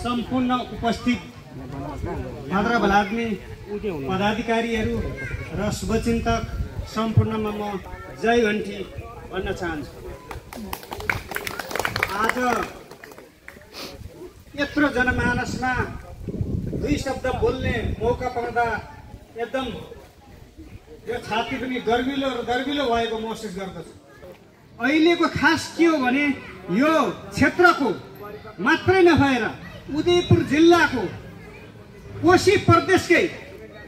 सम्पूर्ण उपस्थित भद्र भलाद्मी पदाधिकारीहरू र शुभचिन्तक सम्पूर्णमा म जय घन्टी भन्न चाहन्छु। आज यत्रो जनमानसमा दुई शब्द बोल्ने मौका पाउँदा एकदम यो छाती पनि गर्विलो र गर्विलो भएको महसुस गर्दछु। अहिलेको खास के हो भने यो क्षेत्रको मात्रै नभएर उदयपुर जिल्लाको कोशी प्रदेशकै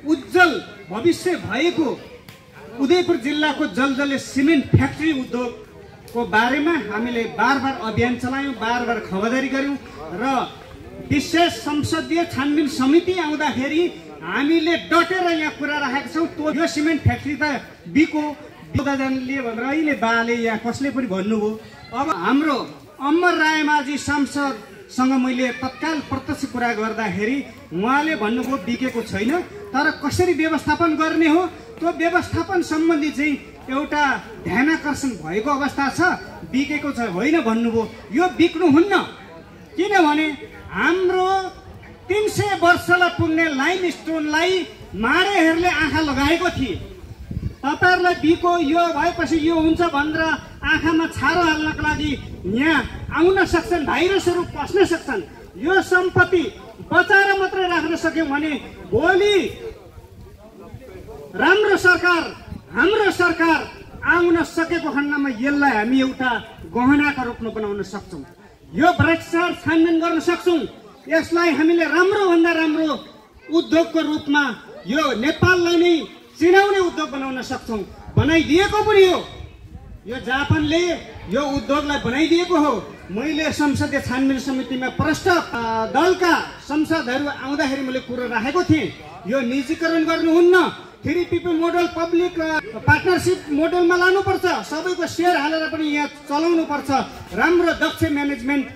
उज्जवल भविष्य भएको उदयपुर जिल्लाको जलजले सिमेन्ट फ्याक्ट्री उद्योगको बारेमा हामीले बार अभियान चलायौँ, बार खबरदारी गऱ्यौँ र विशेष संसदीय छानबिन समिति आउँदाखेरि हामीले डटेर यहाँ कुरा राखेका छौँ। यो सिमेन्ट फ्याक्ट्री त बिको दादाले भनेर अहिले बाले यहाँ कसले पनि भन्नुभयो। अब हाम्रो अमर रायमाझी सांसदसँग मैले तत्काल प्रत्यक्ष कुरा गर्दाखेरि उहाँले भन्नुभयो बिकेको छैन, तर कसरी व्यवस्थापन गर्ने हो त्यो व्यवस्थापन सम्बन्धी चाहिँ एउटा ध्यानाकर्षण भएको अवस्था छ, बिकेको छ होइन भन्नुभयो। यो बिक्नुहुन्न, किनभने हाम्रो 300 वर्षलाई पुग्ने लाइमस्टोनलाई माडेहरूले आँखा लगाएको थिए। तपाईहरुलाई बिको यो भएपछि यो हुन्छ भनेर आँखामा छारो हाल्नको लागि यहाँ आउन सक्छन्, भाइरसहरू पस्न सक्छन्। यो सम्पत्ति बचाएर मात्रै राख्न सक्यौं भने भोलि राम्रो सरकार, हाम्रो सरकार आउन सकेको खण्डमा यसलाई हामी एउटा गहनाका रूपमा बनाउन सक्छौं। यो भ्रष्टाचार छानबिन गर्न सक्छौं। यसलाई हामीले राम्रो भन्दा राम्रो उद्योगको रूपमा यो नेपाललाई नै चिनाउने उद्योग बनाउन सक्छौं। बनाइदिएको पनि हो, यो जापानले यो उद्योगलाई बनाइदिएको हो। मैले संसदीय छानबिन समितिमा प्रस्ताव दलका सांसदहरू आउँदाखेरि मैले कुरा राखेको थिएँ, यो निजीकरण गर्नुहुन्न, 3PP मोडल पब्लिक पार्टनरशिप मोडलमा लानुपर्छ, सबैको शेयर हालेर पनि यहाँ चलाउनु पर्छ। राम्रो दक्ष म्यानेजमेन्ट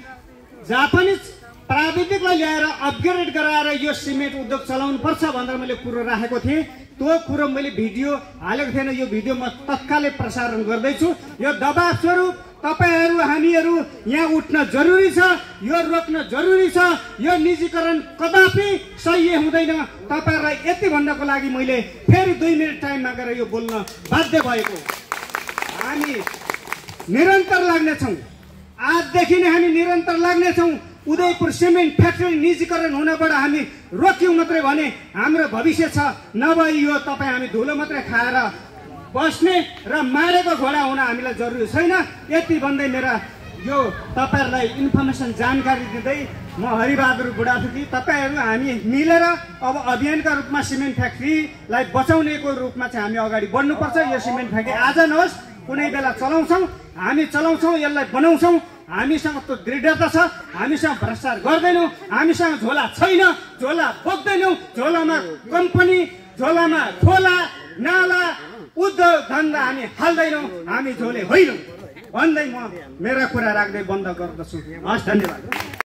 जापानिज प्राविधिकलाई ल्याएर अपग्रेड गराएर यो सिमेन्ट उद्योग चलाउनु पर्छ भनेर मैले कुरो राखेको थिएँ। त्यो कुरो मैले भिडियो हालेको थिएन, यो भिडियो म तत्कालै प्रसारण गर्दैछु। यो दबाब स्वरूप तपाईहरु हामीहरु यहाँ उठ्न जरुरी छ, यो रोक्न जरुरी छ। यो निजीकरण कदापि सही हुँदैन। तपाईहरुलाई यति भन्नको लागि मैले फेरि 2 मिनेट टाइम मागेर यो बोल्न बाध्य भएको। हामी निरन्तर लाग्नेछौँ, आजदेखि नै हामी निरन्तर लाग्नेछौँ। उदयपुर सिमेन्ट फ्याक्ट्री निजीकरण हुनबाट हामी रोक्यौं मात्रै भने हाम्रो भविष्य छ, नभए यो तपाई हामी धुलो मात्रै खाएर बस्ने र मारेको घोडा हुन हामीलाई जरुरी छैन। यति भन्दै मेरा यो तपाईहरुलाई इन्फर्मेसन जानकारी दिँदै म हरिबहादुर बुढाथोकी, तपाईहरु हामी मिलेर अब अभियानका रूपमा सिमेन्ट फ्याक्ट्रीलाई बचाउनेको रूपमा चाहिँ हामी अगाडि बढ्नुपर्छ। यो सिमेन्ट फ्याक्ट्री आज नहोस् कुनै बेला चलाउँछौं, हामी चलाउँछौं, यसलाई बनाउँछौं। हामीसँग त्यो दृढता छ, हामीसँग भ्रष्टाचार गर्दैनौं, हामीसँग झोला छैन, झोला बोक्दैनौं। झोलामा कम्पनी, झोलामा खोला नाला उद्योग धन्दा हामी हाल्दैनौं, हामी झोले होइनौं भन्दै म मेरा कुरा राख्दै बन्द गर्दछु। हस्, धन्यवाद।